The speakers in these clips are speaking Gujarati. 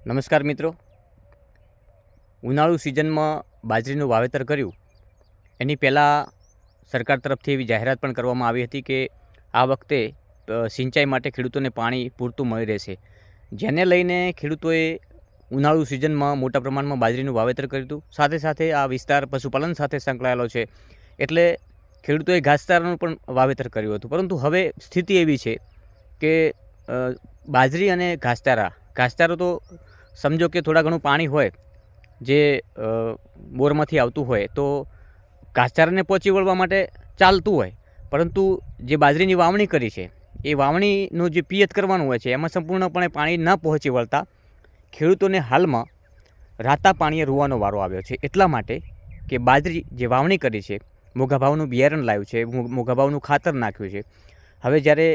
નમસ્કાર મિત્રો, ઉનાળુ સિઝનમાં બાજરીનું વાવેતર કર્યું એની પહેલાં સરકાર તરફથી એવી જાહેરાત પણ કરવામાં આવી હતી કે આ વખતે સિંચાઈ માટે ખેડૂતોને પાણી પૂરતું મળી રહેશે, જેને લઈને ખેડૂતોએ ઉનાળુ સિઝનમાં મોટા પ્રમાણમાં બાજરીનું વાવેતર કર્યું હતું. સાથે સાથે આ વિસ્તાર પશુપાલન સાથે સંકળાયેલો છે એટલે ખેડૂતોએ ઘાસચારાનું પણ વાવેતર કર્યું હતું. પરંતુ હવે સ્થિતિ એવી છે કે બાજરી અને ઘાસચારો તો સમજો કે થોડા ઘણું પાણી હોય જે બોરમાંથી આવતું હોય તો ઘાસચારાને પહોંચી વળવા માટે ચાલતું હોય, પરંતુ જે બાજરીની વાવણી કરી છે એ વાવણીનું જે પિયત કરવાનું હોય છે એમાં સંપૂર્ણપણે પાણી ન પહોંચી વળતા ખેડૂતોને હાલમાં રાતા પાણીએ રૂવાનો વારો આવ્યો છે. એટલા માટે કે બાજરી જે વાવણી કરી છે, મોંઘા ભાવનું બિયારણ લાવ્યું છે, મોંઘા ભાવનું ખાતર નાખ્યું છે, હવે જ્યારે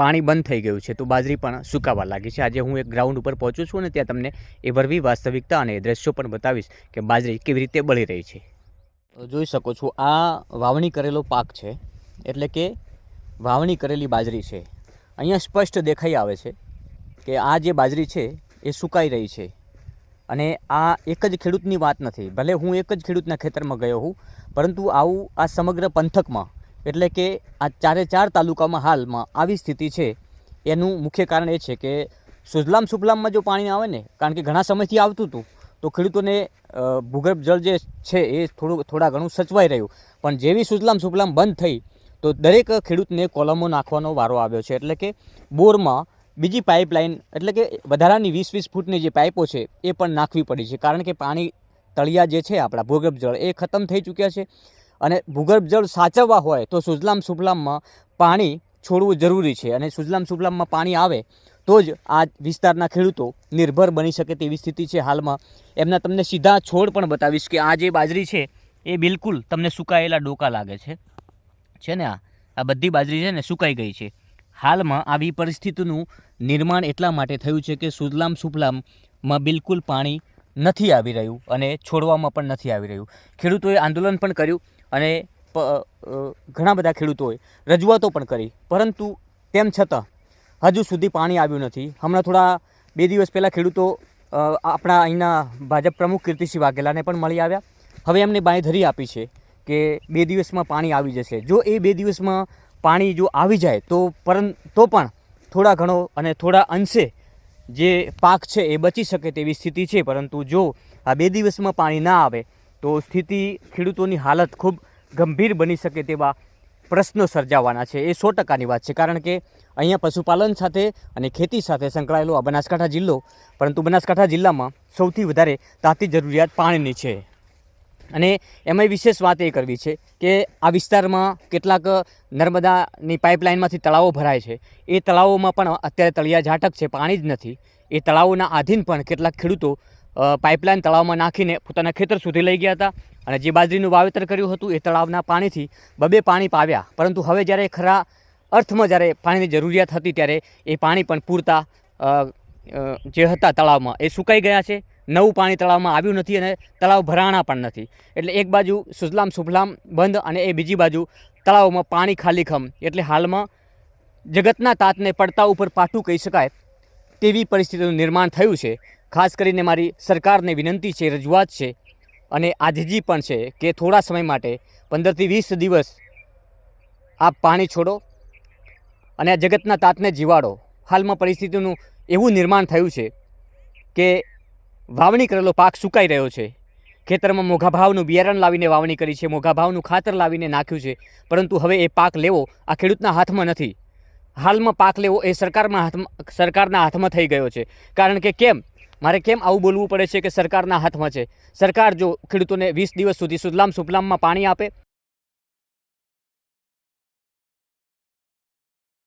પાણી બંધ થઈ ગયું છે તો બાજરી પણ સુકાવા લાગી છે. આજે હું એક ગ્રાઉન્ડ ઉપર પહોંચું છું અને ત્યાં તમને એ વરવી વાસ્તવિકતા અને દ્રશ્યો પણ બતાવીશ કે બાજરી કેવી રીતે બળી રહી છે. જોઈ શકો છો, આ વાવણી કરેલો પાક છે, એટલે કે વાવણી કરેલી બાજરી છે. અહીંયા સ્પષ્ટ દેખાઈ આવે છે કે આ જે બાજરી છે એ સુકાઈ રહી છે. અને આ એક જ ખેડૂતની વાત નથી, ભલે હું એક જ ખેડૂતના ખેતરમાં ગયો હું, પરંતુ આવું આ સમગ્ર પંથકમાં એટલે કે આ ચારે તાલુકામાં હાલમાં આવી સ્થિતિ છે. એનું મુખ્ય કારણ એ છે કે સુજલામ સુફલામમાં જો પાણી આવે ને, કારણ કે ઘણા સમયથી આવતું હતું તો ખેડૂતોને ભૂગર્ભ જળ જે છે એ થોડા ઘણું સચવાઈ રહ્યું, પણ જેવી સુજલામ સુફલામ બંધ થઈ તો દરેક ખેડૂતને કોલમો નાખવાનો વારો આવ્યો છે. એટલે કે બોરમાં બીજી પાઇપલાઇન એટલે કે વધારાની 20-20 ફૂટની જે પાઇપો છે એ પણ નાખવી પડી છે, કારણ કે પાણી તળિયા જે છે આપણા ભૂગર્ભ જળ એ ખતમ થઈ ચૂક્યા છે. અને ભૂગર્ભ જળ સાચવવા હોય તો સુજલામ સુફલામમાં પાણી છોડવું જરૂરી છે, અને સુજલામ સુફલામમાં પાણી આવે તો જ આ વિસ્તારના ખેડૂતો નિર્ભર બની શકે તેવી સ્થિતિ છે હાલમાં. એમના તમને સીધા છોડ પણ બતાવીશ કે આ જે બાજરી છે એ બિલકુલ તમને સુકાયેલા ડોકા લાગે છે ને આ બધી બાજરી છે ને સુકાઈ ગઈ છે. હાલમાં આવી પરિસ્થિતિનું નિર્માણ એટલા માટે થયું છે કે સુજલામ સુફલામમાં બિલકુલ પાણી નથી આવી રહ્યું અને છોડવામાં પણ નથી આવી રહ્યું. ખેડૂતોએ આંદોલન પણ કર્યું અને ઘણા બધા ખેડૂતોએ રજૂઆતો પણ કરી, પરંતુ તેમ છતાં હજુ સુધી પાણી આવ્યું નથી. હમણાં થોડા 2 દિવસ પહેલાં ખેડૂતો આપણા અહીંના ભાજપ પ્રમુખ કીર્તિસિંહ વાઘેલાને પણ મળી આવ્યા. હવે એમને બાંયધરી આપી છે કે 2 દિવસમાં પાણી આવી જશે. જો એ 2 દિવસમાં પાણી જો આવી જાય તો પણ થોડા ઘણો અને થોડા અંશે જે પાક છે એ બચી શકે તેવી સ્થિતિ છે. પરંતુ જો આ 2 દિવસમાં પાણી ના આવે તો સ્થિતિ ખેડૂતોની હાલત ખૂબ ગંભીર બની શકે તેવા પ્રશ્નો સર્જાવાના છે. એ 100%ની વાત છે, કારણ કે અહીંયા પશુપાલન સાથે અને ખેતી સાથે સંકળાયેલો આ બનાસકાંઠા જિલ્લો, પરંતુ બનાસકાંઠા જિલ્લામાં સૌથી વધારે તાતી જરૂરિયાત પાણીની છે. અને એમાંય વિશેષ વાત એ કરવી છે કે આ વિસ્તારમાં કેટલાક નર્મદાની પાઇપલાઇનમાંથી તળાવો ભરાય છે. એ તળાવોમાં પણ અત્યારે તળિયા ઝાટક છે, પાણી જ નથી. એ તળાવોના આધીન પણ કેટલાક ખેડૂતો પાઇપલાઇન તળાવમાં નાખીને પોતાના ખેતર સુધી લઈ ગયા હતા, અને જે બાજરીનું વાવેતર કર્યું હતું એ તળાવના પાણીથી બબે પાણી પાવ્યા. પરંતુ હવે જ્યારે ખરા અર્થમાં જ્યારે પાણીની જરૂરિયાત હતી ત્યારે એ પાણી પણ પૂરતા જે હતા તળાવમાં એ સુકાઈ ગયા છે. નવું પાણી તળાવમાં આવ્યું નથી અને તળાવ ભરાણા પણ નથી. એટલે એક બાજુ સુજલામ સુફલામ બંધ અને એ બીજી બાજુ તળાવમાં પાણી ખાલીખમ. એટલે હાલમાં જગતના તાતને પડતા ઉપર પાટું કહી શકાય તેવી પરિસ્થિતિનું નિર્માણ થયું છે. ખાસ કરીને મારી સરકારને વિનંતી છે, રજૂઆત છે અને આજીજી પણ છે કે થોડા સમય માટે 15થી 20 દિવસ આપ પાણી છોડો અને આ જગતના તાતને જીવાડો. હાલમાં પરિસ્થિતિનું એવું નિર્માણ થયું છે કે વાવણી કરેલો પાક સુકાઈ રહ્યો છે. ખેતરમાં મોંઘા ભાવનું બિયારણ લાવીને વાવણી કરી છે, મોંઘા ભાવનું ખાતર લાવીને નાખ્યું છે, પરંતુ હવે એ પાક લેવો આ ખેડૂતના હાથમાં નથી. હાલમાં પાક લેવો એ સરકારના હાથમાં થઈ ગયો છે. કારણ કે મારે કેમ આવું બોલવું પડે છે કે સરકારના હાથમાં છે? સરકાર જો ખેડૂતોને 20 દિવસ સુધી સુજલામ સુફલામમાં પાણી આપે